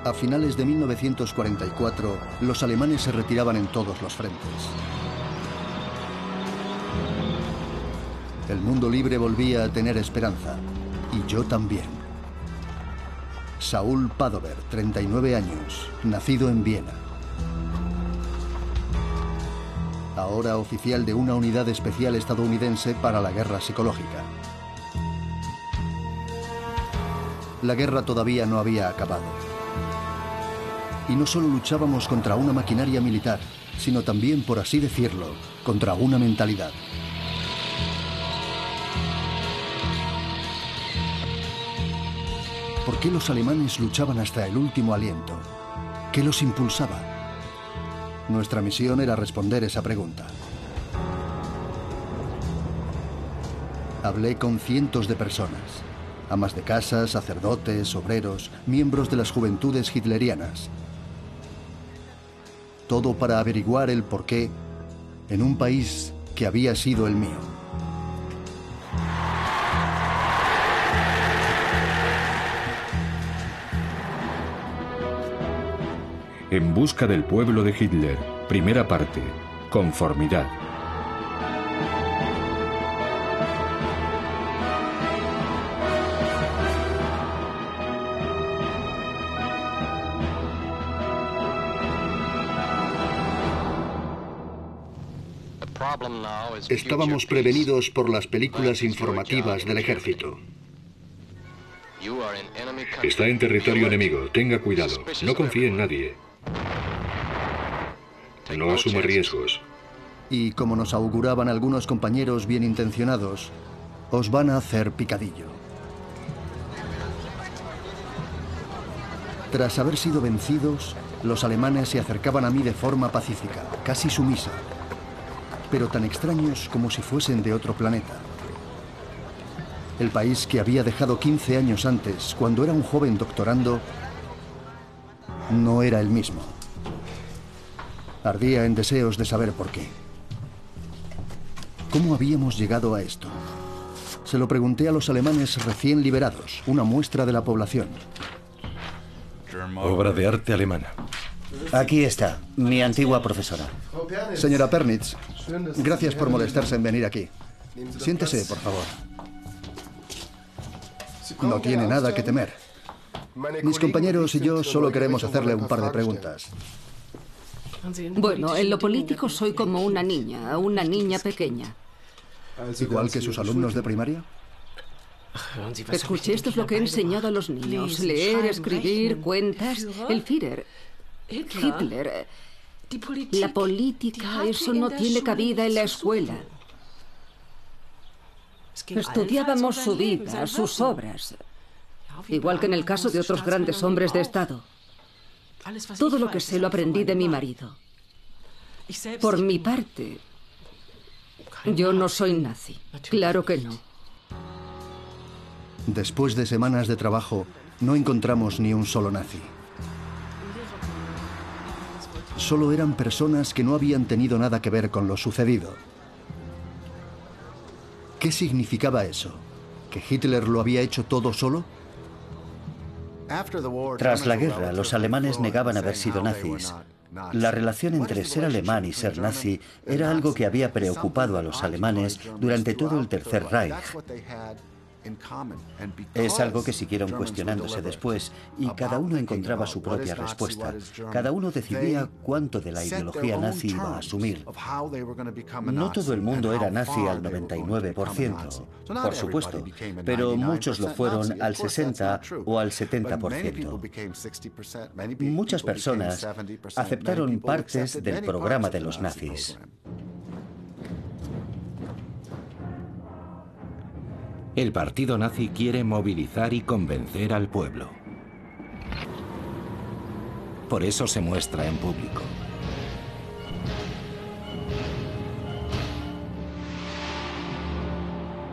A finales de 1944, los alemanes se retiraban en todos los frentes. El mundo libre volvía a tener esperanza, y yo también. Saúl Padover, 39 años, nacido en Viena. Ahora oficial de una unidad especial estadounidense para la guerra psicológica. La guerra todavía no había acabado. Y no solo luchábamos contra una maquinaria militar, sino también, por así decirlo, contra una mentalidad. ¿Por qué los alemanes luchaban hasta el último aliento? ¿Qué los impulsaba? Nuestra misión era responder esa pregunta. Hablé con cientos de personas, amas de casa, sacerdotes, obreros, miembros de las juventudes hitlerianas. Todo para averiguar el porqué en un país que había sido el mío. En busca del pueblo de Hitler, primera parte, conformidad. Estábamos prevenidos por las películas informativas del ejército. Está en territorio enemigo, tenga cuidado, no confíe en nadie. No asuma riesgos. Y como nos auguraban algunos compañeros bien intencionados, os van a hacer picadillo. Tras haber sido vencidos, los alemanes se acercaban a mí de forma pacífica, casi sumisa, pero tan extraños como si fuesen de otro planeta. El país que había dejado 15 años antes, cuando era un joven doctorando, no era el mismo. Ardía en deseos de saber por qué. ¿Cómo habíamos llegado a esto? Se lo pregunté a los alemanes recién liberados, una muestra de la población. Obra de arte alemana. Aquí está, mi antigua profesora. Señora Pernitz, gracias por molestarse en venir aquí. Siéntese, por favor. No tiene nada que temer. Mis compañeros y yo solo queremos hacerle un par de preguntas. Bueno, en lo político soy como una niña pequeña. ¿Igual que sus alumnos de primaria? Escuche, esto es lo que he enseñado a los niños. Leer, escribir, cuentas. El Führer, Hitler, la política, eso no tiene cabida en la escuela. Estudiábamos su vida, sus obras, igual que en el caso de otros grandes hombres de Estado. Todo lo que sé lo aprendí de mi marido. Por mi parte, yo no soy nazi. Claro que no. Después de semanas de trabajo, no encontramos ni un solo nazi. Solo eran personas que no habían tenido nada que ver con lo sucedido. ¿Qué significaba eso? ¿Que Hitler lo había hecho todo solo? Tras la guerra, los alemanes negaban haber sido nazis. La relación entre ser alemán y ser nazi era algo que había preocupado a los alemanes durante todo el Tercer Reich. Es algo que siguieron cuestionándose después y cada uno encontraba su propia respuesta. Cada uno decidía cuánto de la ideología nazi iba a asumir. No todo el mundo era nazi al 99%, por supuesto, pero muchos lo fueron al 60 o al 70%. Muchas personas aceptaron partes del programa de los nazis. El partido nazi quiere movilizar y convencer al pueblo. Por eso se muestra en público.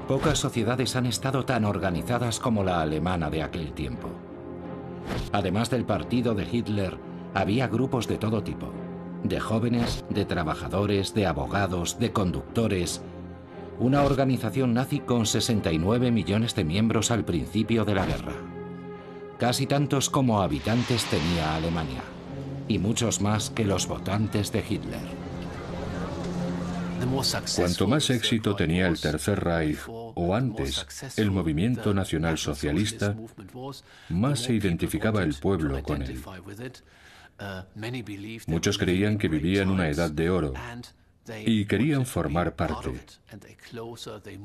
Pocas sociedades han estado tan organizadas como la alemana de aquel tiempo. Además del partido de Hitler, había grupos de todo tipo. De jóvenes, de trabajadores, de abogados, de conductores. Una organización nazi con 69 millones de miembros al principio de la guerra. casi tantos como habitantes tenía Alemania, y muchos más que los votantes de Hitler. Cuanto más éxito tenía el Tercer Reich, o antes el movimiento nacionalsocialista, más se identificaba el pueblo con él. Muchos creían que vivía en una edad de oro y querían formar parte.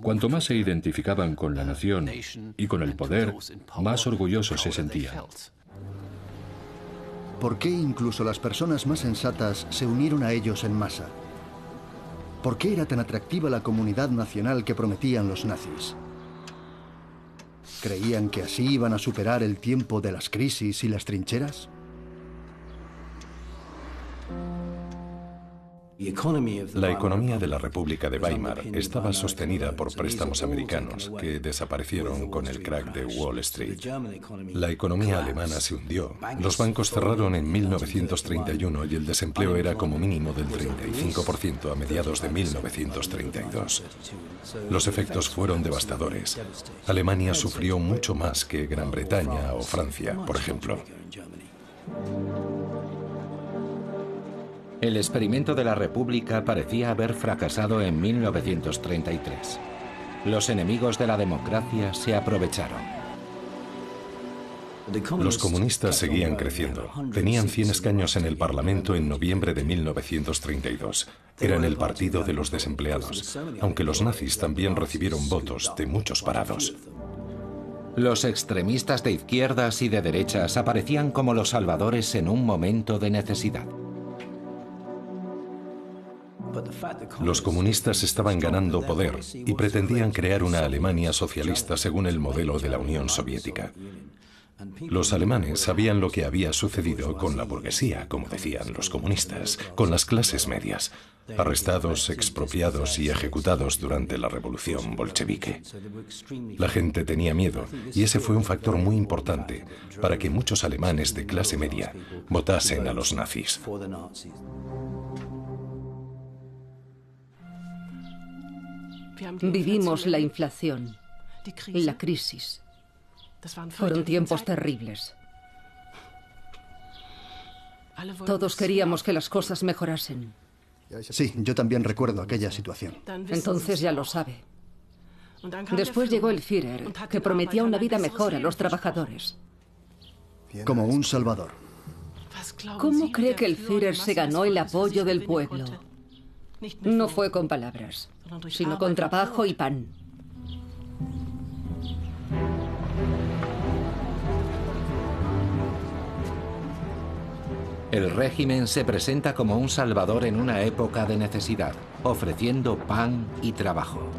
Cuanto más se identificaban con la nación y con el poder, más orgullosos se sentían. ¿Por qué incluso las personas más sensatas se unieron a ellos en masa? ¿Por qué era tan atractiva la comunidad nacional que prometían los nazis? ¿Creían que así iban a superar el tiempo de las crisis y las trincheras? La economía de la República de Weimar estaba sostenida por préstamos americanos que desaparecieron con el crack de Wall Street. La economía alemana se hundió. Los bancos cerraron en 1931 y el desempleo era como mínimo del 35% a mediados de 1932. Los efectos fueron devastadores. Alemania sufrió mucho más que Gran Bretaña o Francia, por ejemplo. El experimento de la República parecía haber fracasado en 1933. Los enemigos de la democracia se aprovecharon. Los comunistas seguían creciendo. Tenían 100 escaños en el Parlamento en noviembre de 1932. Eran el partido de los desempleados, aunque los nazis también recibieron votos de muchos parados. Los extremistas de izquierdas y de derechas aparecían como los salvadores en un momento de necesidad. Los comunistas estaban ganando poder y pretendían crear una Alemania socialista según el modelo de la Unión Soviética. Los alemanes sabían lo que había sucedido con la burguesía, como decían los comunistas, con las clases medias, arrestados, expropiados y ejecutados durante la revolución bolchevique. La gente tenía miedo y ese fue un factor muy importante para que muchos alemanes de clase media votasen a los nazis. Vivimos la inflación, la crisis. Fueron tiempos terribles. Todos queríamos que las cosas mejorasen. Sí, yo también recuerdo aquella situación. Entonces ya lo sabe. Después llegó el Führer, que prometía una vida mejor a los trabajadores. Como un salvador. ¿Cómo cree que el Führer se ganó el apoyo del pueblo? No fue con palabras, sino con trabajo y pan. El régimen se presenta como un salvador en una época de necesidad, ofreciendo pan y trabajo.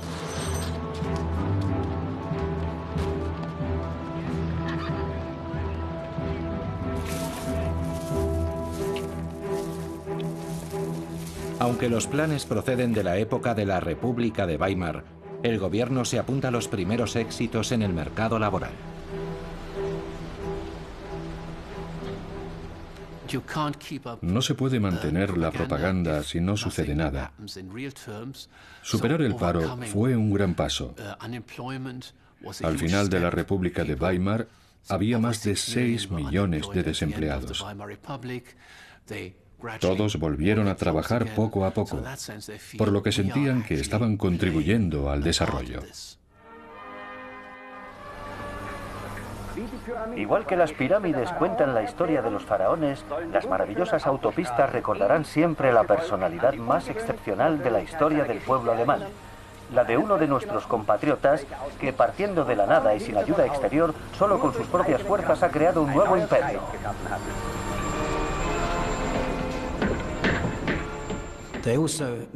Aunque los planes proceden de la época de la República de Weimar, el gobierno se apunta a los primeros éxitos en el mercado laboral. No se puede mantener la propaganda si no sucede nada. Superar el paro fue un gran paso. Al final de la República de Weimar había más de 6 millones de desempleados. Todos volvieron a trabajar poco a poco, por lo que sentían que estaban contribuyendo al desarrollo. Igual que las pirámides cuentan la historia de los faraones, las maravillosas autopistas recordarán siempre la personalidad más excepcional de la historia del pueblo alemán. La de uno de nuestros compatriotas que, partiendo de la nada y sin ayuda exterior, solo con sus propias fuerzas ha creado un nuevo imperio.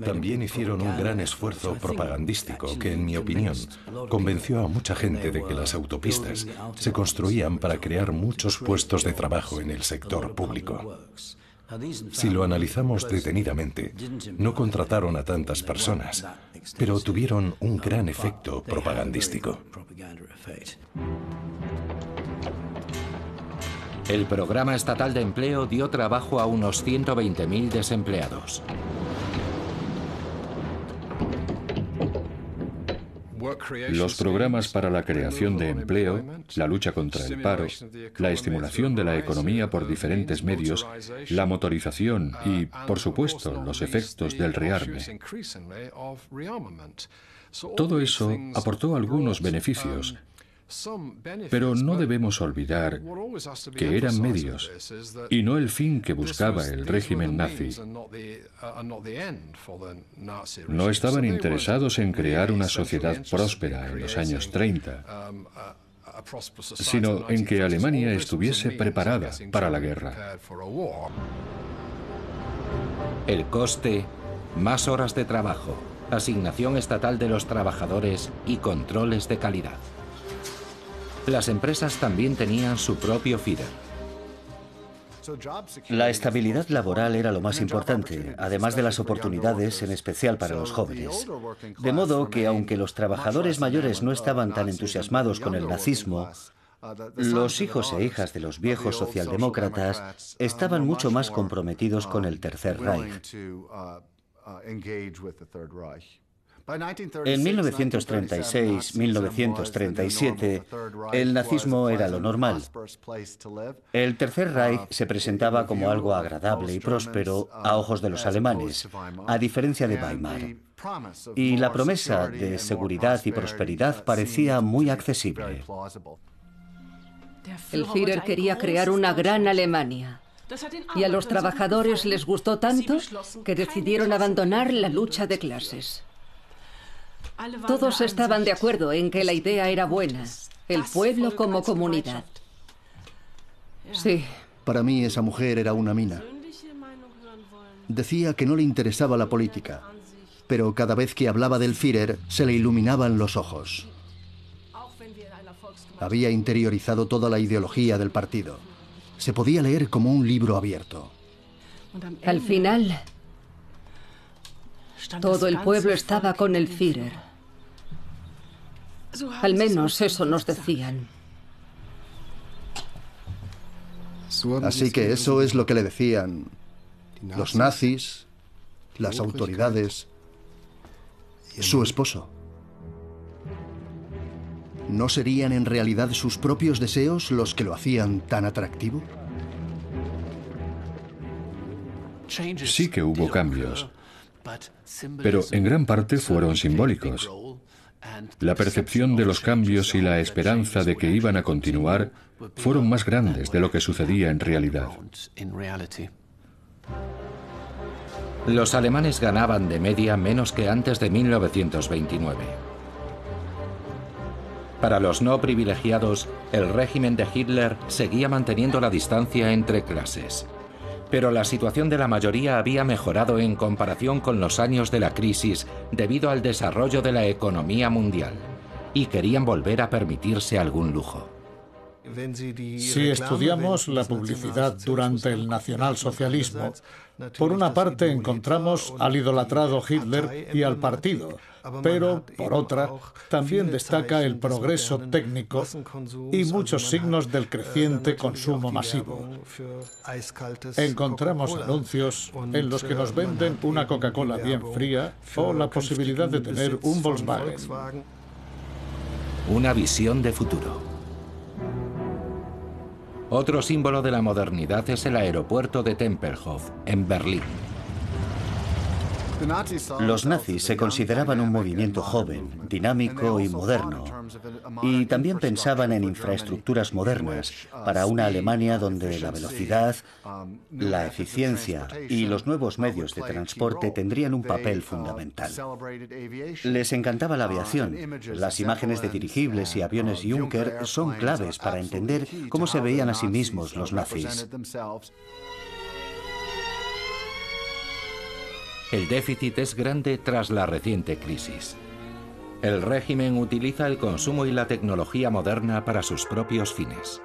También hicieron un gran esfuerzo propagandístico que, en mi opinión, convenció a mucha gente de que las autopistas se construían para crear muchos puestos de trabajo en el sector público. Si lo analizamos detenidamente, no contrataron a tantas personas, pero tuvieron un gran efecto propagandístico. El programa estatal de empleo dio trabajo a unos 120.000 desempleados. Los programas para la creación de empleo, la lucha contra el paro, la estimulación de la economía por diferentes medios, la motorización y, por supuesto, los efectos del rearme. Todo eso aportó algunos beneficios, pero no debemos olvidar que eran medios y no el fin que buscaba el régimen nazi. No estaban interesados en crear una sociedad próspera en los años 30, sino en que Alemania estuviese preparada para la guerra. El coste, más horas de trabajo, asignación estatal de los trabajadores y controles de calidad. Las empresas también tenían su propio Führer. La estabilidad laboral era lo más importante, además de las oportunidades, en especial para los jóvenes. De modo que, aunque los trabajadores mayores no estaban tan entusiasmados con el nazismo, los hijos e hijas de los viejos socialdemócratas estaban mucho más comprometidos con el Tercer Reich. En 1936-1937, el nazismo era lo normal. El Tercer Reich se presentaba como algo agradable y próspero a ojos de los alemanes, a diferencia de Weimar. Y la promesa de seguridad y prosperidad parecía muy accesible. El Führer quería crear una gran Alemania. Y a los trabajadores les gustó tanto que decidieron abandonar la lucha de clases. Todos estaban de acuerdo en que la idea era buena, el pueblo como comunidad. Sí. Para mí esa mujer era una mina. Decía que no le interesaba la política, pero cada vez que hablaba del Führer se le iluminaban los ojos. Había interiorizado toda la ideología del partido. Se podía leer como un libro abierto. Al final, todo el pueblo estaba con el Führer. Al menos eso nos decían. Así que eso es lo que le decían los nazis, las autoridades, su esposo. ¿No serían en realidad sus propios deseos los que lo hacían tan atractivo? Sí que hubo cambios, pero en gran parte fueron simbólicos. La percepción de los cambios y la esperanza de que iban a continuar fueron más grandes de lo que sucedía en realidad. Los alemanes ganaban de media menos que antes de 1929. Para los no privilegiados, el régimen de Hitler seguía manteniendo la distancia entre clases. Pero la situación de la mayoría había mejorado en comparación con los años de la crisis debido al desarrollo de la economía mundial, y querían volver a permitirse algún lujo. Si estudiamos la publicidad durante el nacionalsocialismo, por una parte encontramos al idolatrado Hitler y al partido, pero por otra también destaca el progreso técnico y muchos signos del creciente consumo masivo. Encontramos anuncios en los que nos venden una Coca-Cola bien fría o la posibilidad de tener un Volkswagen. Una visión de futuro. Otro símbolo de la modernidad es el aeropuerto de Tempelhof, en Berlín. Los nazis se consideraban un movimiento joven, dinámico y moderno, y también pensaban en infraestructuras modernas para una Alemania donde la velocidad, la eficiencia y los nuevos medios de transporte tendrían un papel fundamental. Les encantaba la aviación. Las imágenes de dirigibles y aviones Junker son claves para entender cómo se veían a sí mismos los nazis. El déficit es grande tras la reciente crisis. El régimen utiliza el consumo y la tecnología moderna para sus propios fines.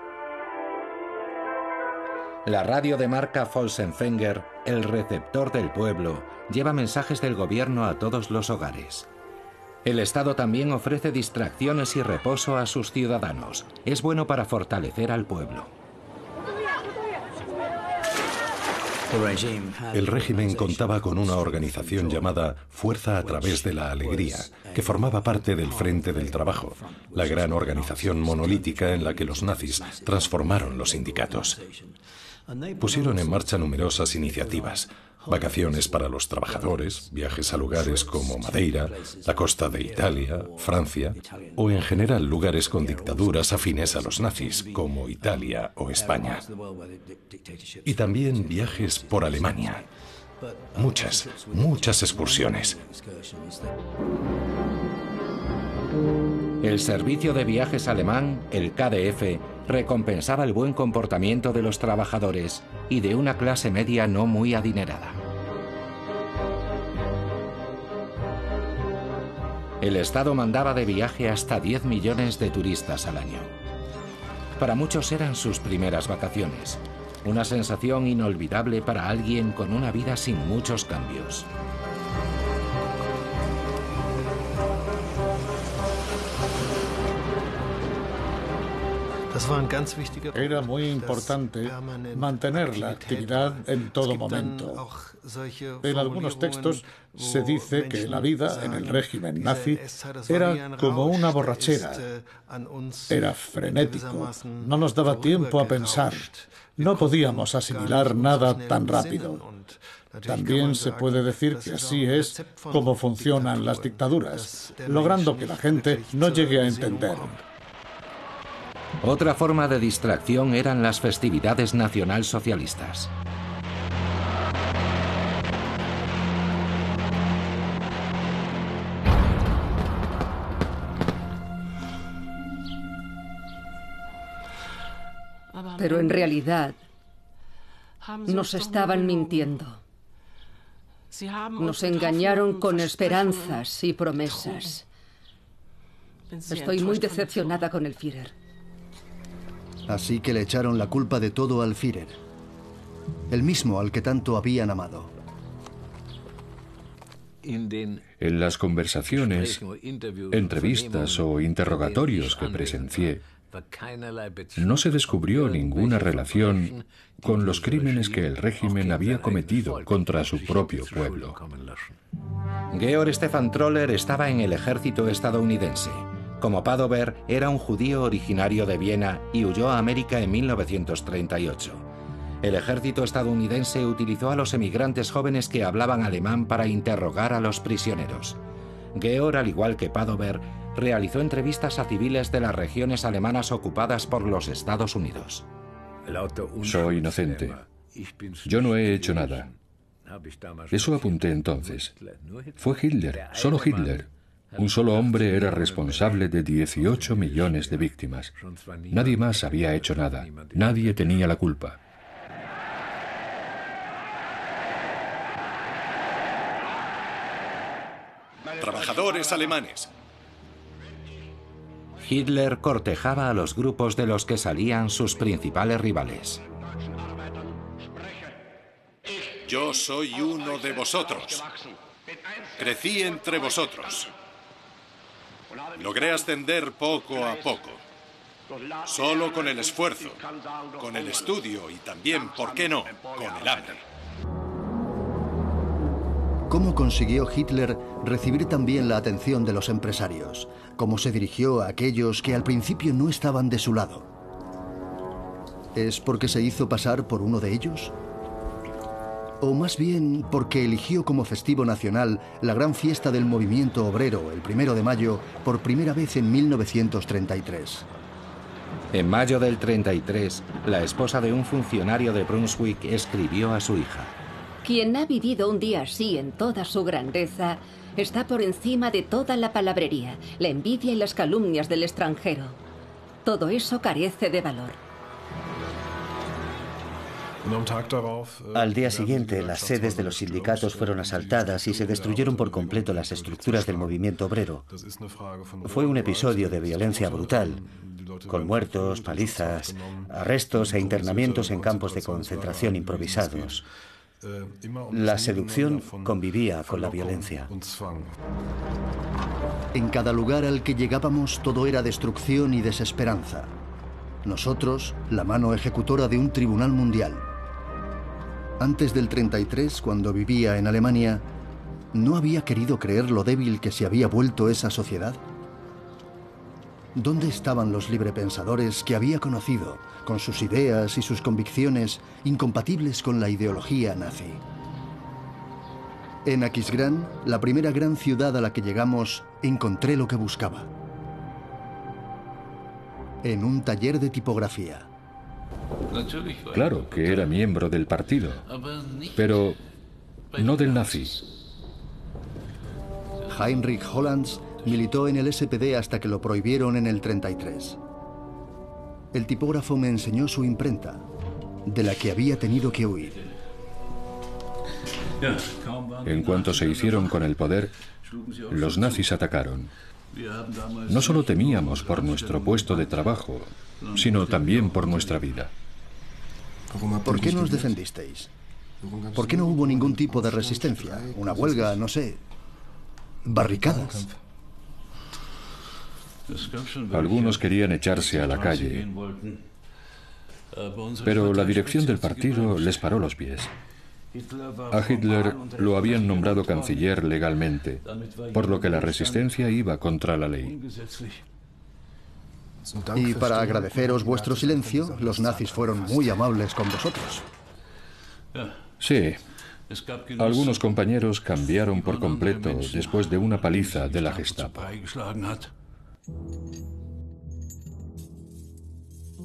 La radio de marca Folsenfänger, el receptor del pueblo, lleva mensajes del gobierno a todos los hogares. El Estado también ofrece distracciones y reposo a sus ciudadanos. Es bueno para fortalecer al pueblo. El régimen contaba con una organización llamada Fuerza a través de la Alegría, que formaba parte del Frente del Trabajo, la gran organización monolítica en la que los nazis transformaron los sindicatos. Pusieron en marcha numerosas iniciativas: vacaciones para los trabajadores, viajes a lugares como Madeira, la costa de Italia, Francia, o en general lugares con dictaduras afines a los nazis, como Italia o España. Y también viajes por Alemania. Muchas excursiones. El servicio de viajes alemán, el KdF, recompensaba el buen comportamiento de los trabajadores y de una clase media no muy adinerada. El Estado mandaba de viaje hasta 10 millones de turistas al año. Para muchos eran sus primeras vacaciones, una sensación inolvidable para alguien con una vida sin muchos cambios. Era muy importante mantener la actividad en todo momento. En algunos textos se dice que la vida en el régimen nazi era como una borrachera. Era frenético, no nos daba tiempo a pensar, no podíamos asimilar nada tan rápido. También se puede decir que así es como funcionan las dictaduras, logrando que la gente no llegue a entender. Otra forma de distracción eran las festividades nacionalsocialistas. Pero en realidad nos estaban mintiendo. Nos engañaron con esperanzas y promesas. Estoy muy decepcionada con el Führer. Así que le echaron la culpa de todo al Führer, el mismo al que tanto habían amado. En las conversaciones, entrevistas o interrogatorios que presencié, no se descubrió ninguna relación con los crímenes que el régimen había cometido contra su propio pueblo. Georg Stefan Troller estaba en el ejército estadounidense. Como Padover, era un judío originario de Viena y huyó a América en 1938. El ejército estadounidense utilizó a los emigrantes jóvenes que hablaban alemán para interrogar a los prisioneros. Georg, al igual que Padover, realizó entrevistas a civiles de las regiones alemanas ocupadas por los Estados Unidos. Soy inocente. Yo no he hecho nada. Eso apunté entonces. Fue Hitler, solo Hitler. Un solo hombre era responsable de 18 millones de víctimas. Nadie más había hecho nada. Nadie tenía la culpa. Trabajadores alemanes. Hitler cortejaba a los grupos de los que salían sus principales rivales. Yo soy uno de vosotros. Crecí entre vosotros. Logré ascender poco a poco. Solo con el esfuerzo, con el estudio y también, ¿por qué no?, con el hambre. ¿Cómo consiguió Hitler recibir también la atención de los empresarios? ¿Cómo se dirigió a aquellos que al principio no estaban de su lado? ¿Es porque se hizo pasar por uno de ellos? ¿O más bien porque eligió como festivo nacional la gran fiesta del movimiento obrero, el 1 de mayo, por primera vez en 1933? En mayo del 33, la esposa de un funcionario de Brunswick escribió a su hija: Quien ha vivido un día así en toda su grandeza está por encima de toda la palabrería, la envidia y las calumnias del extranjero. Todo eso carece de valor. Al día siguiente, las sedes de los sindicatos fueron asaltadas y se destruyeron por completo las estructuras del movimiento obrero. Fue un episodio de violencia brutal, con muertos, palizas, arrestos e internamientos en campos de concentración improvisados. La seducción convivía con la violencia. En cada lugar al que llegábamos todo era destrucción y desesperanza. Nosotros, la mano ejecutora de un tribunal mundial. Antes del 33, cuando vivía en Alemania, ¿no había querido creer lo débil que se había vuelto esa sociedad? ¿Dónde estaban los librepensadores que había conocido, con sus ideas y sus convicciones incompatibles con la ideología nazi? En Aquisgrán, la primera gran ciudad a la que llegamos, encontré lo que buscaba. En un taller de tipografía. Claro que era miembro del partido, pero no del nazi. Heinrich Hollands militó en el SPD hasta que lo prohibieron en el 33. El tipógrafo me enseñó su imprenta, de la que había tenido que huir. En cuanto se hicieron con el poder, los nazis atacaron. No solo temíamos por nuestro puesto de trabajo, sino también por nuestra vida. ¿Por qué nos defendisteis? ¿Por qué no hubo ningún tipo de resistencia? Una huelga, no sé. Barricadas. Algunos querían echarse a la calle, pero la dirección del partido les paró los pies. A Hitler lo habían nombrado canciller legalmente, por lo que la resistencia iba contra la ley. Y para agradeceros vuestro silencio, los nazis fueron muy amables con vosotros. Sí. Algunos compañeros cambiaron por completo después de una paliza de la Gestapo.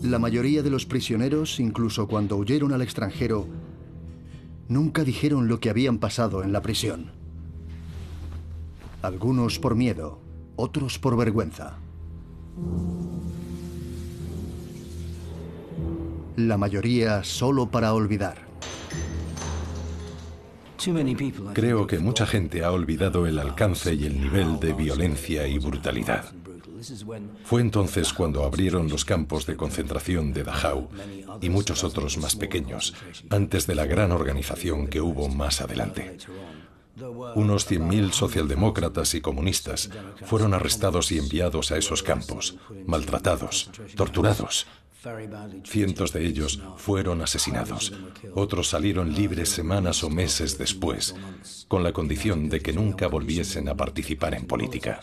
La mayoría de los prisioneros, incluso cuando huyeron al extranjero, nunca dijeron lo que habían pasado en la prisión. Algunos por miedo, otros por vergüenza. La mayoría solo para olvidar. Creo que mucha gente ha olvidado el alcance y el nivel de violencia y brutalidad. Fue entonces cuando abrieron los campos de concentración de Dachau y muchos otros más pequeños, antes de la gran organización que hubo más adelante. Unos 100.000 socialdemócratas y comunistas fueron arrestados y enviados a esos campos, maltratados, torturados. Cientos de ellos fueron asesinados. Otros salieron libres semanas o meses después, con la condición de que nunca volviesen a participar en política.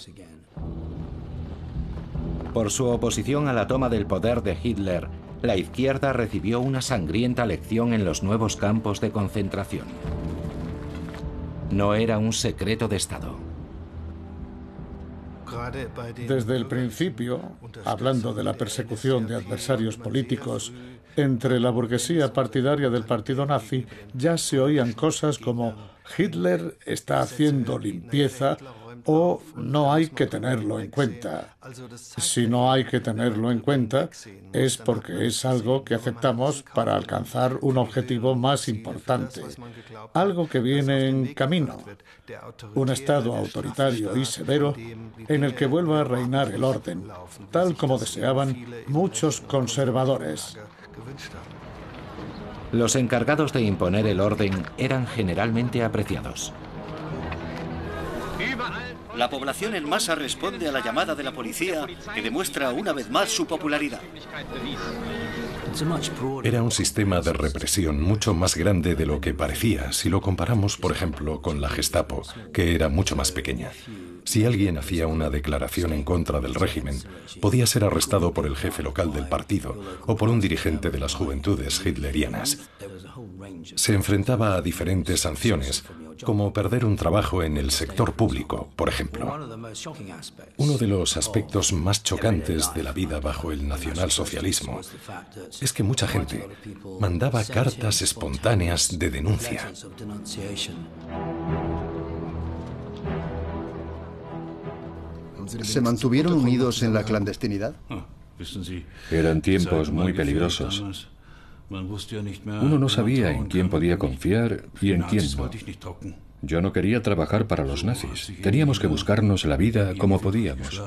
Por su oposición a la toma del poder de Hitler, la izquierda recibió una sangrienta lección en los nuevos campos de concentración. No era un secreto de Estado. Desde el principio, hablando de la persecución de adversarios políticos, entre la burguesía partidaria del partido nazi ya se oían cosas como Hitler está haciendo limpieza o no hay que tenerlo en cuenta. Si no hay que tenerlo en cuenta, es porque es algo que aceptamos para alcanzar un objetivo más importante, algo que viene en camino, un Estado autoritario y severo en el que vuelva a reinar el orden, tal como deseaban muchos conservadores. Los encargados de imponer el orden eran generalmente apreciados. La población en masa responde a la llamada de la policía, que demuestra una vez más su popularidad. Era un sistema de represión mucho más grande de lo que parecía si lo comparamos, por ejemplo, con la Gestapo, que era mucho más pequeña. Si alguien hacía una declaración en contra del régimen, podía ser arrestado por el jefe local del partido o por un dirigente de las juventudes hitlerianas. Se enfrentaba a diferentes sanciones, como perder un trabajo en el sector público, por ejemplo. Uno de los aspectos más chocantes de la vida bajo el nacionalsocialismo es que mucha gente mandaba cartas espontáneas de denuncia. ¿Se mantuvieron unidos en la clandestinidad? Eran tiempos muy peligrosos. Uno no sabía en quién podía confiar y en quién no. Yo no quería trabajar para los nazis. Teníamos que buscarnos la vida como podíamos.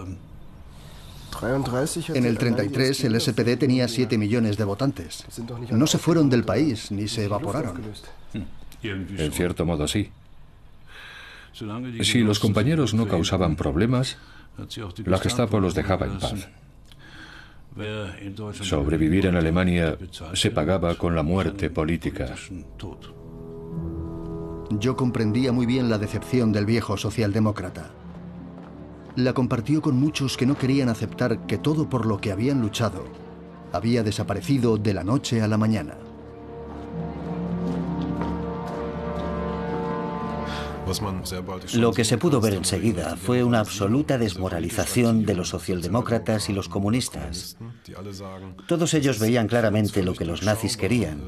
En el 33 el SPD tenía 7 millones de votantes. No se fueron del país ni se evaporaron. En cierto modo sí. Si los compañeros no causaban problemas, la Gestapo los dejaba en paz. Sobrevivir en Alemania se pagaba con la muerte política. Yo comprendía muy bien la decepción del viejo socialdemócrata. La compartió con muchos que no querían aceptar que todo por lo que habían luchado había desaparecido de la noche a la mañana. Lo que se pudo ver enseguida fue una absoluta desmoralización de los socialdemócratas y los comunistas. Todos ellos veían claramente lo que los nazis querían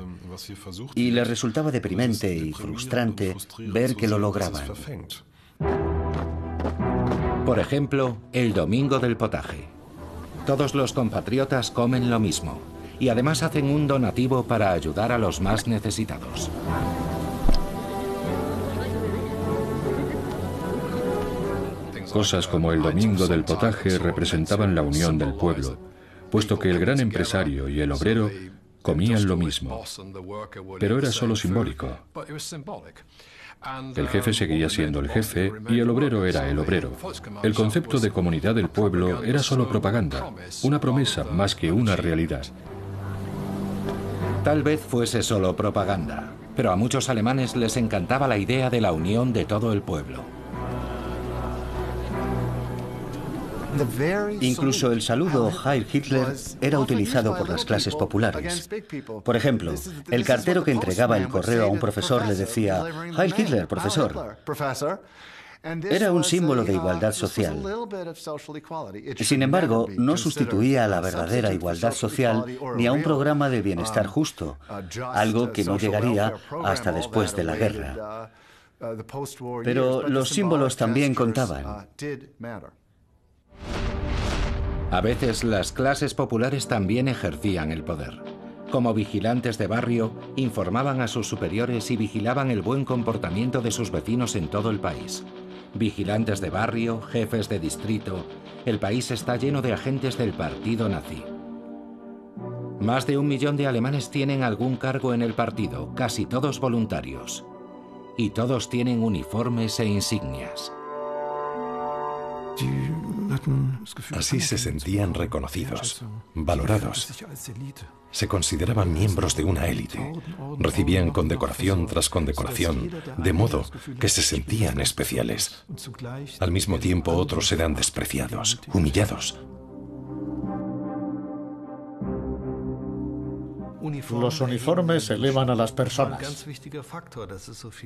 y les resultaba deprimente y frustrante ver que lo lograban. Por ejemplo, el domingo del potaje. Todos los compatriotas comen lo mismo y además hacen un donativo para ayudar a los más necesitados. Cosas como el domingo del potaje representaban la unión del pueblo, puesto que el gran empresario y el obrero comían lo mismo. Pero era solo simbólico. El jefe seguía siendo el jefe y el obrero era el obrero. El concepto de comunidad del pueblo era solo propaganda, una promesa más que una realidad. Tal vez fuese solo propaganda, pero a muchos alemanes les encantaba la idea de la unión de todo el pueblo. Incluso el saludo Heil Hitler era utilizado por las clases populares. Por ejemplo, el cartero que entregaba el correo a un profesor le decía Heil Hitler, profesor. Era un símbolo de igualdad social. Sin embargo, no sustituía a la verdadera igualdad social ni a un programa de bienestar justo, algo que no llegaría hasta después de la guerra. Pero los símbolos también contaban. A veces las clases populares también ejercían el poder. Como vigilantes de barrio, informaban a sus superiores y vigilaban el buen comportamiento de sus vecinos en todo el país. Vigilantes de barrio, jefes de distrito, el país está lleno de agentes del partido nazi. Más de 1 millón de alemanes tienen algún cargo en el partido, casi todos voluntarios. Y todos tienen uniformes e insignias. Así se sentían reconocidos, valorados. Se consideraban miembros de una élite. Recibían condecoración tras condecoración, de modo que se sentían especiales. Al mismo tiempo, otros eran despreciados, humillados. Los uniformes elevan a las personas.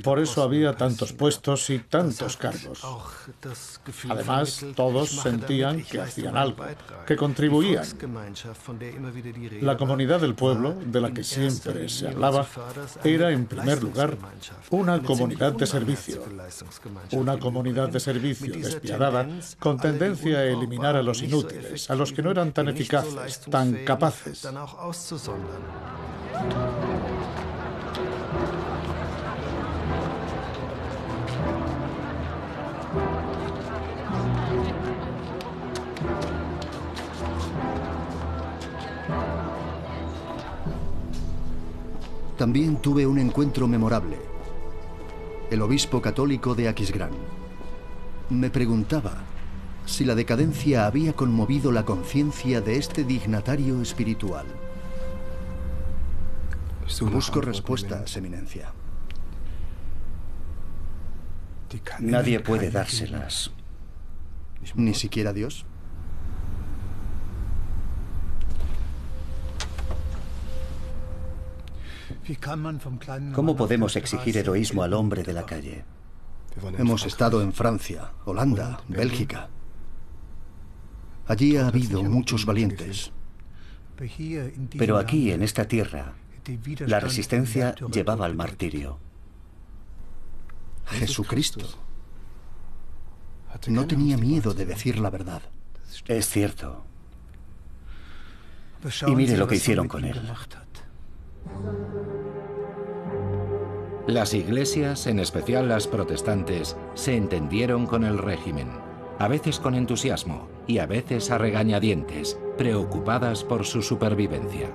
Por eso había tantos puestos y tantos cargos. Además, todos sentían que hacían algo, que contribuían. La comunidad del pueblo, de la que siempre se hablaba, era, en primer lugar, una comunidad de servicio. Una comunidad de servicio despiadada, con tendencia a eliminar a los inútiles, a los que no eran tan eficaces, tan capaces. También tuve un encuentro memorable. El obispo católico de Aquisgrán. Me preguntaba si la decadencia había conmovido la conciencia de este dignatario espiritual. Busco respuestas, Eminencia. Nadie puede dárselas. ¿Ni siquiera Dios? ¿Cómo podemos exigir heroísmo al hombre de la calle? Hemos estado en Francia, Holanda, Bélgica. Allí ha habido muchos valientes. Pero aquí, en esta tierra, la resistencia llevaba al martirio. Jesucristo no tenía miedo de decir la verdad. Es cierto. Y mire lo que hicieron con él. Las iglesias, en especial las protestantes, se entendieron con el régimen, a veces con entusiasmo y a veces a regañadientes, preocupadas por su supervivencia.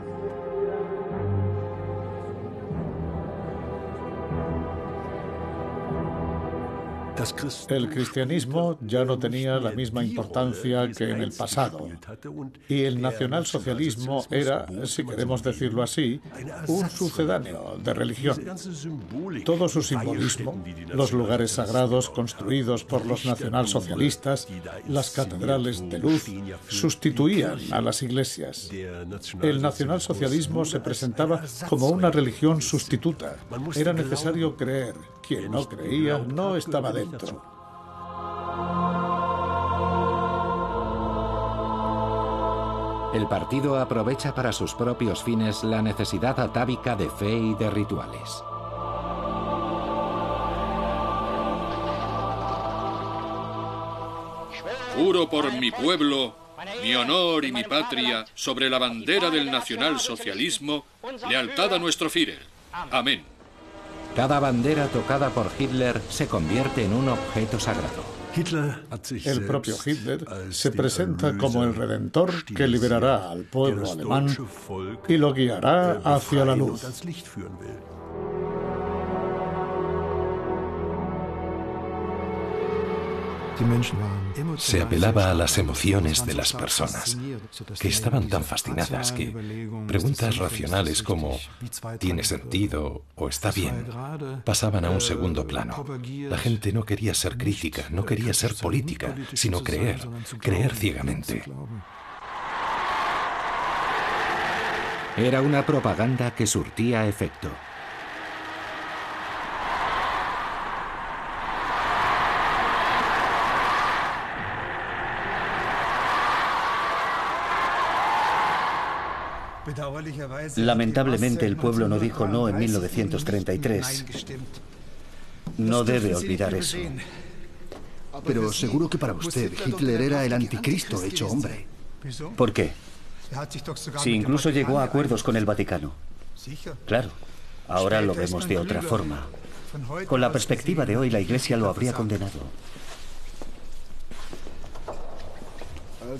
El cristianismo ya no tenía la misma importancia que en el pasado, y el nacionalsocialismo era, si queremos decirlo así, un sucedáneo de religión. Todo su simbolismo, los lugares sagrados construidos por los nacionalsocialistas, las catedrales de luz, sustituían a las iglesias. El nacionalsocialismo se presentaba como una religión sustituta. Era necesario creer. Quien no creía no estaba dentro. El partido aprovecha para sus propios fines la necesidad atávica de fe y de rituales. Juro por mi pueblo, mi honor y mi patria, sobre la bandera del nacionalsocialismo, lealtad a nuestro Führer. Amén. Cada bandera tocada por Hitler se convierte en un objeto sagrado. El propio Hitler se presenta como el redentor que liberará al pueblo alemán y lo guiará hacia la luz. Se apelaba a las emociones de las personas, que estaban tan fascinadas que preguntas racionales como ¿tiene sentido o está bien? Pasaban a un segundo plano. La gente no quería ser crítica, no quería ser política, sino creer ciegamente. Era una propaganda que surtía efecto. Lamentablemente el pueblo no dijo no en 1933. No debe olvidar eso. Pero seguro que para usted Hitler era el anticristo hecho hombre. ¿Por qué? Si incluso llegó a acuerdos con el Vaticano. Claro, ahora lo vemos de otra forma. Con la perspectiva de hoy, la Iglesia lo habría condenado.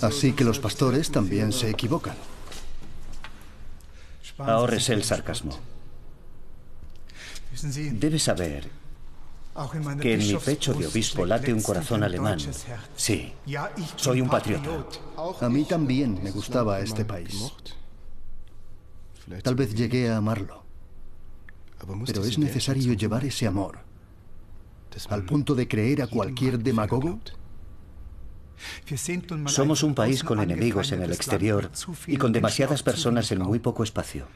Así que los pastores también se equivocan. Ahórrese el sarcasmo. Debe saber que en mi pecho de obispo late un corazón alemán. Sí, soy un patriota. A mí también me gustaba este país. Tal vez llegué a amarlo. Pero es necesario llevar ese amor al punto de creer a cualquier demagogo. Somos un país con enemigos en el exterior y con demasiadas personas en muy poco espacio.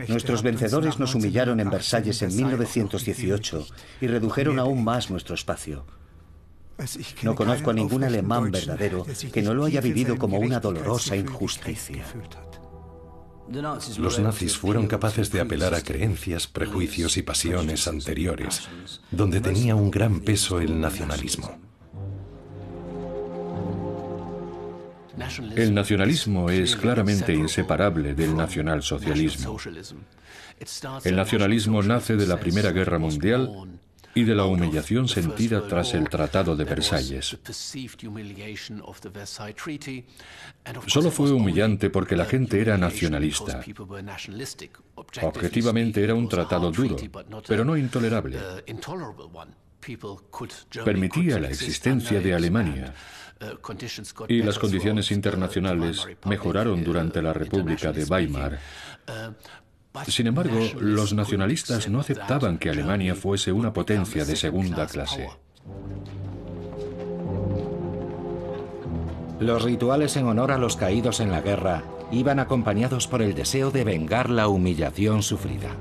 Nuestros vencedores nos humillaron en Versalles en 1918 y redujeron aún más nuestro espacio. No conozco a ningún alemán verdadero que no lo haya vivido como una dolorosa injusticia. Los nazis fueron capaces de apelar a creencias, prejuicios y pasiones anteriores, donde tenía un gran peso el nacionalismo. El nacionalismo es claramente inseparable del nacionalsocialismo. El nacionalismo nace de la Primera Guerra Mundial y de la humillación sentida tras el Tratado de Versalles. Solo fue humillante porque la gente era nacionalista. Objetivamente era un tratado duro, pero no intolerable. Permitía la existencia de Alemania, y las condiciones internacionales mejoraron durante la República de Weimar. Sin embargo, los nacionalistas no aceptaban que Alemania fuese una potencia de segunda clase. Los rituales en honor a los caídos en la guerra iban acompañados por el deseo de vengar la humillación sufrida.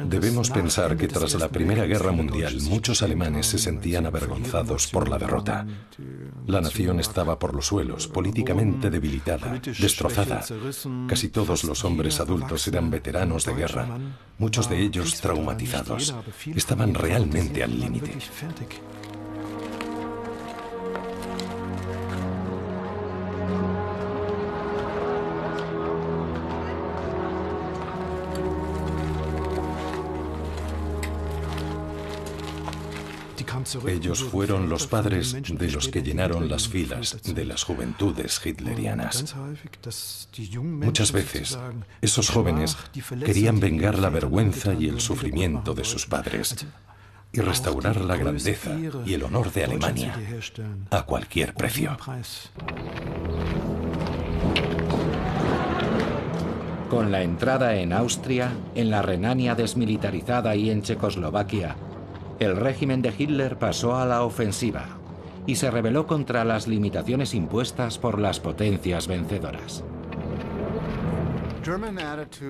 Debemos pensar que tras la Primera Guerra Mundial muchos alemanes se sentían avergonzados por la derrota. La nación estaba por los suelos, políticamente debilitada, destrozada. Casi todos los hombres adultos eran veteranos de guerra, muchos de ellos traumatizados. Estaban realmente al límite. Ellos fueron los padres de los que llenaron las filas de las juventudes hitlerianas. Muchas veces, esos jóvenes querían vengar la vergüenza y el sufrimiento de sus padres y restaurar la grandeza y el honor de Alemania a cualquier precio. Con la entrada en Austria, en la Renania desmilitarizada y en Checoslovaquia, el régimen de Hitler pasó a la ofensiva y se rebeló contra las limitaciones impuestas por las potencias vencedoras.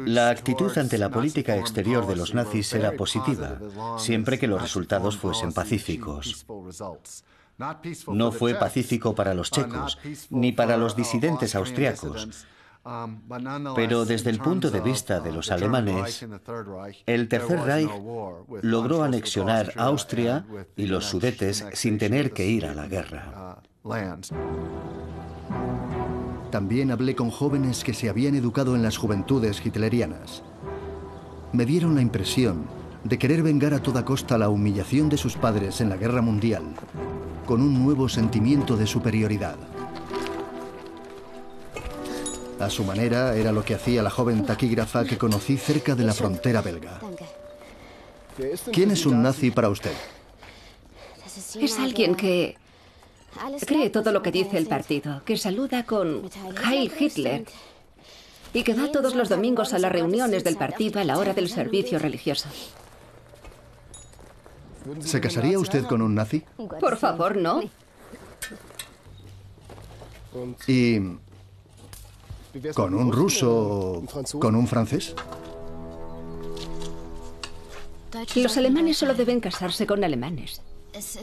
La actitud ante la política exterior de los nazis era positiva, siempre que los resultados fuesen pacíficos. No fue pacífico para los checos, ni para los disidentes austriacos. Pero desde el punto de vista de los alemanes, el Tercer Reich logró anexionar Austria y los Sudetes sin tener que ir a la guerra. También hablé con jóvenes que se habían educado en las juventudes hitlerianas. Me dieron la impresión de querer vengar a toda costa la humillación de sus padres en la Guerra Mundial, con un nuevo sentimiento de superioridad. A su manera, era lo que hacía la joven taquígrafa que conocí cerca de la frontera belga. ¿Quién es un nazi para usted? Es alguien que cree todo lo que dice el partido, que saluda con Heil Hitler y que va todos los domingos a las reuniones del partido a la hora del servicio religioso. ¿Se casaría usted con un nazi? Por favor, no. ¿Y con un ruso o con un francés? Los alemanes solo deben casarse con alemanes.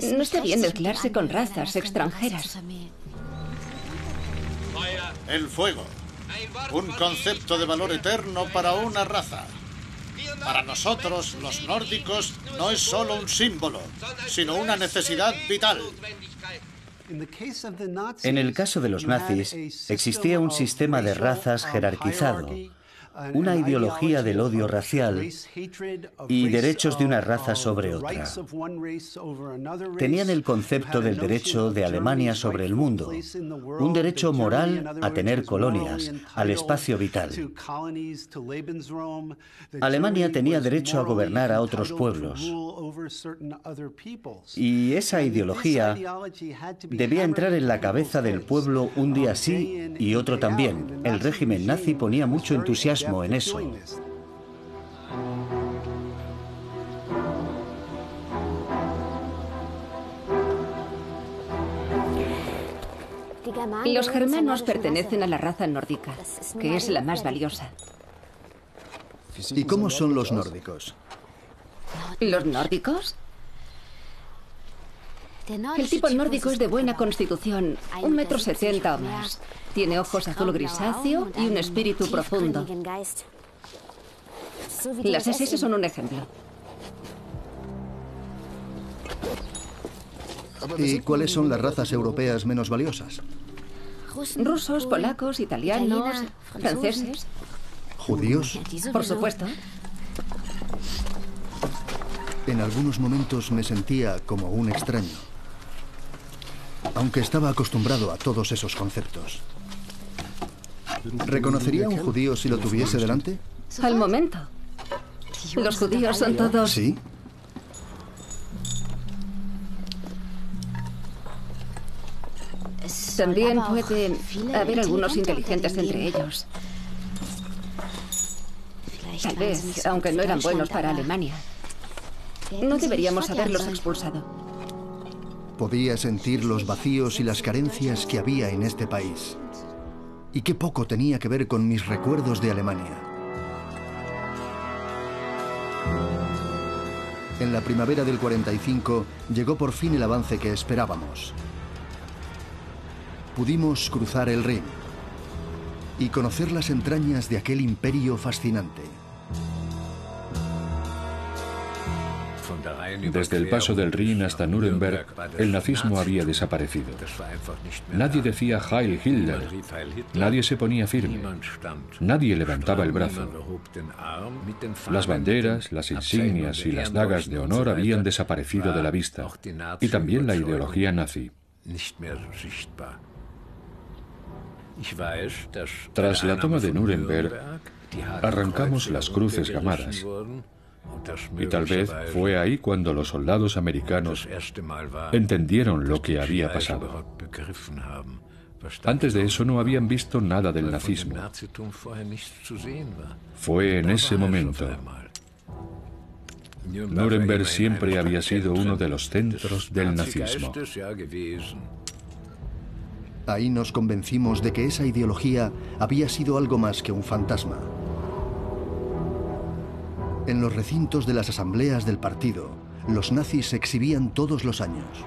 No está bien mezclarse con razas extranjeras. El fuego. Un concepto de valor eterno para una raza. Para nosotros, los nórdicos, no es solo un símbolo, sino una necesidad vital. En el caso de los nazis, existía un sistema de razas jerarquizado, una ideología del odio racial y derechos de una raza sobre otra. Tenían el concepto del derecho de Alemania sobre el mundo, un derecho moral a tener colonias, al espacio vital. Alemania tenía derecho a gobernar a otros pueblos. Y esa ideología debía entrar en la cabeza del pueblo un día sí y otro también. El régimen nazi ponía mucho entusiasmo en eso. Los germanos pertenecen a la raza nórdica, que es la más valiosa. ¿Y cómo son los nórdicos? ¿Los nórdicos? El tipo nórdico es de buena constitución, 1,70 m o más. Tiene ojos azul grisáceo y un espíritu profundo. Las SS son un ejemplo. ¿Y cuáles son las razas europeas menos valiosas? Rusos, polacos, italianos, franceses. ¿Judíos? Por supuesto. En algunos momentos me sentía como un extraño, aunque estaba acostumbrado a todos esos conceptos. ¿Reconocería a un judío si lo tuviese delante? Al momento. Los judíos son todos... ¿Sí? También puede haber algunos inteligentes entre ellos. Tal vez, aunque no eran buenos para Alemania. No deberíamos haberlos expulsado. Podía sentir los vacíos y las carencias que había en este país. Y qué poco tenía que ver con mis recuerdos de Alemania. En la primavera del 45 llegó por fin el avance que esperábamos. Pudimos cruzar el Rin y conocer las entrañas de aquel imperio fascinante. Desde el paso del Rin hasta Nuremberg, el nazismo había desaparecido. Nadie decía Heil Hitler, nadie se ponía firme, nadie levantaba el brazo. Las banderas, las insignias y las dagas de honor habían desaparecido de la vista, y también la ideología nazi. Tras la toma de Nuremberg, arrancamos las cruces gamadas. Y tal vez fue ahí cuando los soldados americanos entendieron lo que había pasado. Antes de eso no habían visto nada del nazismo. Fue en ese momento. Nuremberg siempre había sido uno de los centros del nazismo. Ahí nos convencimos de que esa ideología había sido algo más que un fantasma. En los recintos de las asambleas del partido, los nazis se exhibían todos los años.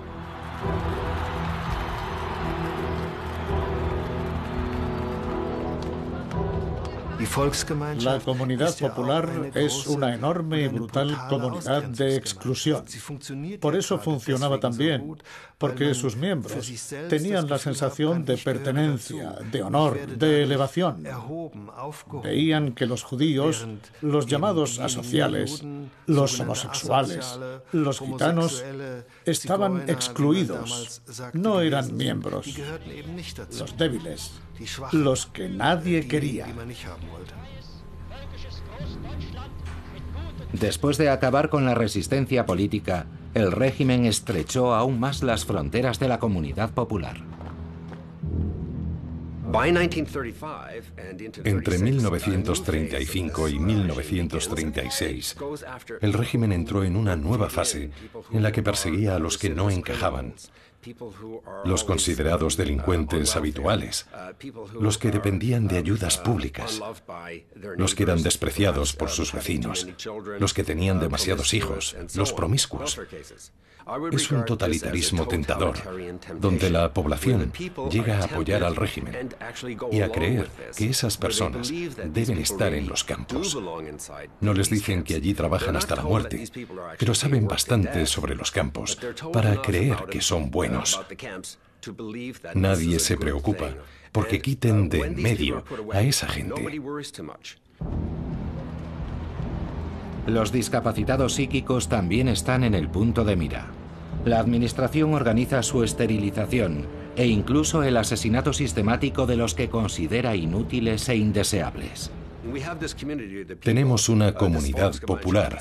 La comunidad popular es una enorme y brutal comunidad de exclusión. Por eso funcionaba tan bien, porque sus miembros tenían la sensación de pertenencia, de honor, de elevación. Veían que los judíos, los llamados asociales, los homosexuales, los gitanos, estaban excluidos. No eran miembros. Los débiles, los que nadie quería. Después de acabar con la resistencia política, el régimen estrechó aún más las fronteras de la comunidad popular. Entre 1935 y 1936, el régimen entró en una nueva fase en la que perseguía a los que no encajaban, los considerados delincuentes habituales, los que dependían de ayudas públicas, los que eran despreciados por sus vecinos, los que tenían demasiados hijos, los promiscuos. Es un totalitarismo tentador, donde la población llega a apoyar al régimen y a creer que esas personas deben estar en los campos. No les dicen que allí trabajan hasta la muerte, pero saben bastante sobre los campos para creer que son buenos. Nadie se preocupa porque quiten de en medio a esa gente. Los discapacitados psíquicos también están en el punto de mira. La administración organiza su esterilización e incluso el asesinato sistemático de los que considera inútiles e indeseables. Tenemos una comunidad popular,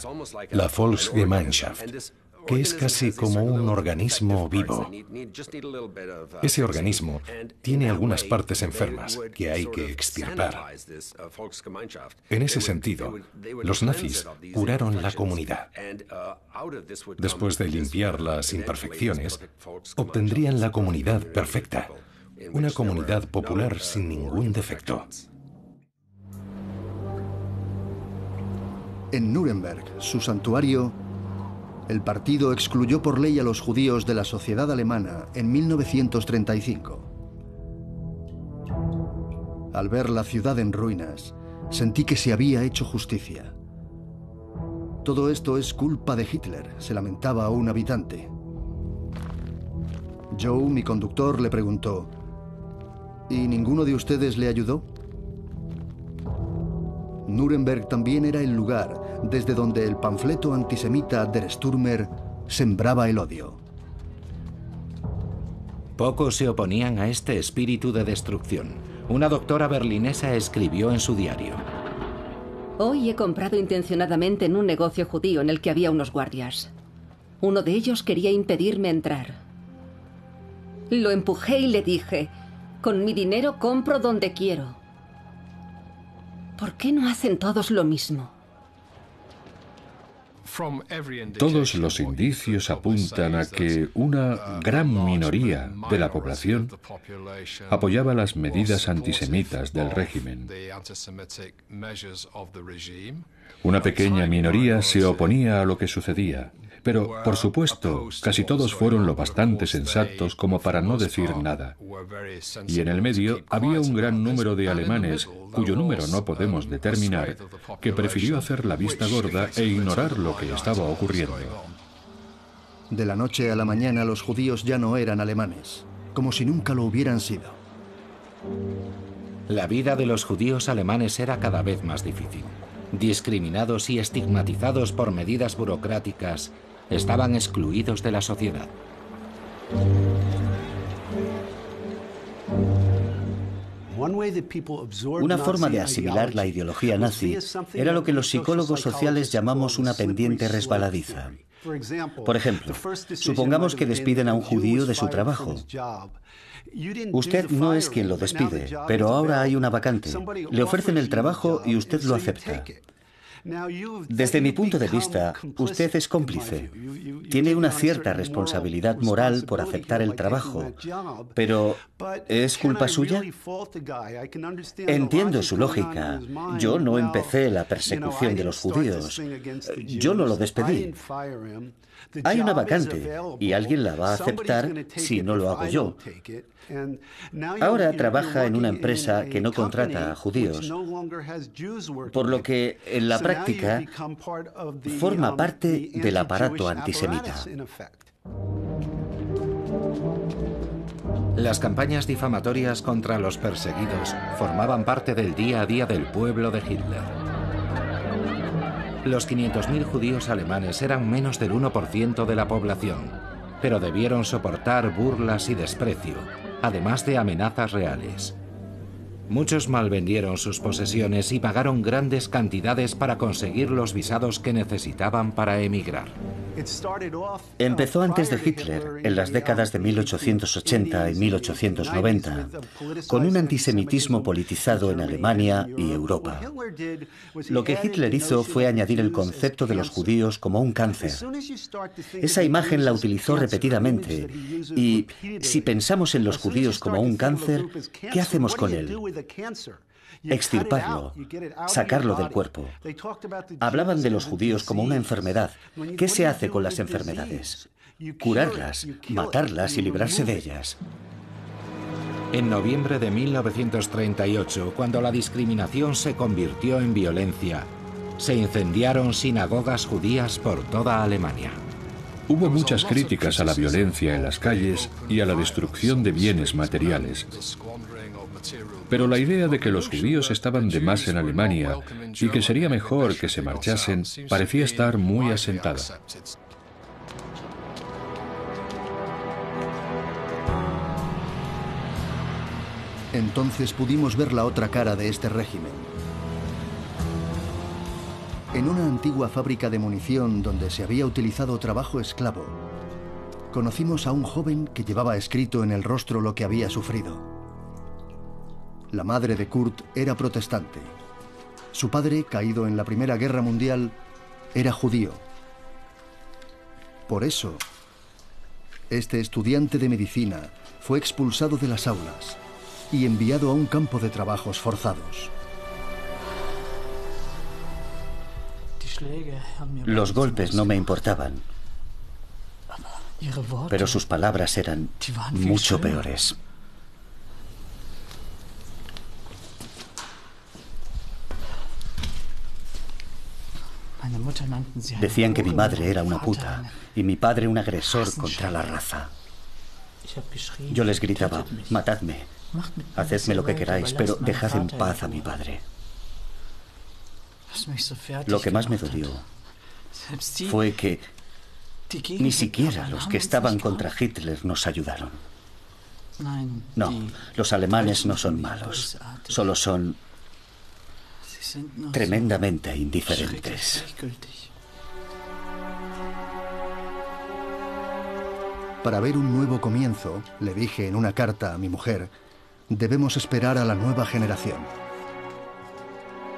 la Volksgemeinschaft, que es casi como un organismo vivo. Ese organismo tiene algunas partes enfermas que hay que extirpar. En ese sentido, los nazis curaron la comunidad. Después de limpiar las imperfecciones, obtendrían la comunidad perfecta, una comunidad popular sin ningún defecto. En Nuremberg, su santuario, el partido excluyó por ley a los judíos de la sociedad alemana en 1935. Al ver la ciudad en ruinas, sentí que se había hecho justicia. Todo esto es culpa de Hitler, se lamentaba un habitante. Joe, mi conductor, le preguntó, ¿y ninguno de ustedes le ayudó? Nuremberg también era el lugar desde donde el panfleto antisemita Der Stürmer sembraba el odio. Pocos se oponían a este espíritu de destrucción. Una doctora berlinesa escribió en su diario: Hoy he comprado intencionadamente en un negocio judío en el que había unos guardias. Uno de ellos quería impedirme entrar. Lo empujé y le dije, con mi dinero compro donde quiero. ¿Por qué no hacen todos lo mismo? Todos los indicios apuntan a que una gran minoría de la población apoyaba las medidas antisemitas del régimen. Una pequeña minoría se oponía a lo que sucedía, pero, por supuesto, casi todos fueron lo bastante sensatos como para no decir nada. Y en el medio había un gran número de alemanes, cuyo número no podemos determinar, que prefirió hacer la vista gorda e ignorar lo que estaba ocurriendo. De la noche a la mañana los judíos ya no eran alemanes, como si nunca lo hubieran sido. La vida de los judíos alemanes era cada vez más difícil. Discriminados y estigmatizados por medidas burocráticas, estaban excluidos de la sociedad. Una forma de asimilar la ideología nazi era lo que los psicólogos sociales llamamos una pendiente resbaladiza. Por ejemplo, supongamos que despiden a un judío de su trabajo. Usted no es quien lo despide, pero ahora hay una vacante. Le ofrecen el trabajo y usted lo acepta. Desde mi punto de vista, usted es cómplice. Tiene una cierta responsabilidad moral por aceptar el trabajo, pero ¿es culpa suya? Entiendo su lógica. Yo no empecé la persecución de los judíos. Yo no lo despedí. Hay una vacante y alguien la va a aceptar si no lo hago yo. Ahora trabaja en una empresa que no contrata a judíos, por lo que en la práctica forma parte del aparato antisemita. Las campañas difamatorias contra los perseguidos formaban parte del día a día del pueblo de Hitler. Los 500.000 judíos alemanes eran menos del 1% de la población, pero debieron soportar burlas y desprecio, además de amenazas reales. Muchos malvendieron sus posesiones y pagaron grandes cantidades para conseguir los visados que necesitaban para emigrar. Empezó antes de Hitler, en las décadas de 1880 y 1890, con un antisemitismo politizado en Alemania y Europa. Lo que Hitler hizo fue añadir el concepto de los judíos como un cáncer. Esa imagen la utilizó repetidamente y, si pensamos en los judíos como un cáncer, ¿qué hacemos con él? Extirparlo, sacarlo del cuerpo. Hablaban de los judíos como una enfermedad. ¿Qué se hace con las enfermedades? Curarlas, matarlas y librarse de ellas. En noviembre de 1938, cuando la discriminación se convirtió en violencia, se incendiaron sinagogas judías por toda Alemania. Hubo muchas críticas a la violencia en las calles y a la destrucción de bienes materiales. Pero la idea de que los judíos estaban de más en Alemania y que sería mejor que se marchasen parecía estar muy asentada. Entonces pudimos ver la otra cara de este régimen. En una antigua fábrica de munición donde se había utilizado trabajo esclavo, conocimos a un joven que llevaba escrito en el rostro lo que había sufrido. La madre de Kurt era protestante. Su padre, caído en la Primera Guerra Mundial, era judío. Por eso, este estudiante de medicina fue expulsado de las aulas y enviado a un campo de trabajos forzados. Los golpes no me importaban, pero sus palabras eran mucho peores. Decían que mi madre era una puta y mi padre un agresor contra la raza. Yo les gritaba, matadme, hacedme lo que queráis, pero dejad en paz a mi padre. Lo que más me dolió fue que ni siquiera los que estaban contra Hitler nos ayudaron. No, los alemanes no son malos, solo son tremendamente indiferentes. Para ver un nuevo comienzo, le dije en una carta a mi mujer, debemos esperar a la nueva generación.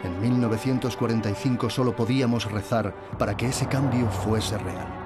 En 1945 solo podíamos rezar para que ese cambio fuese real.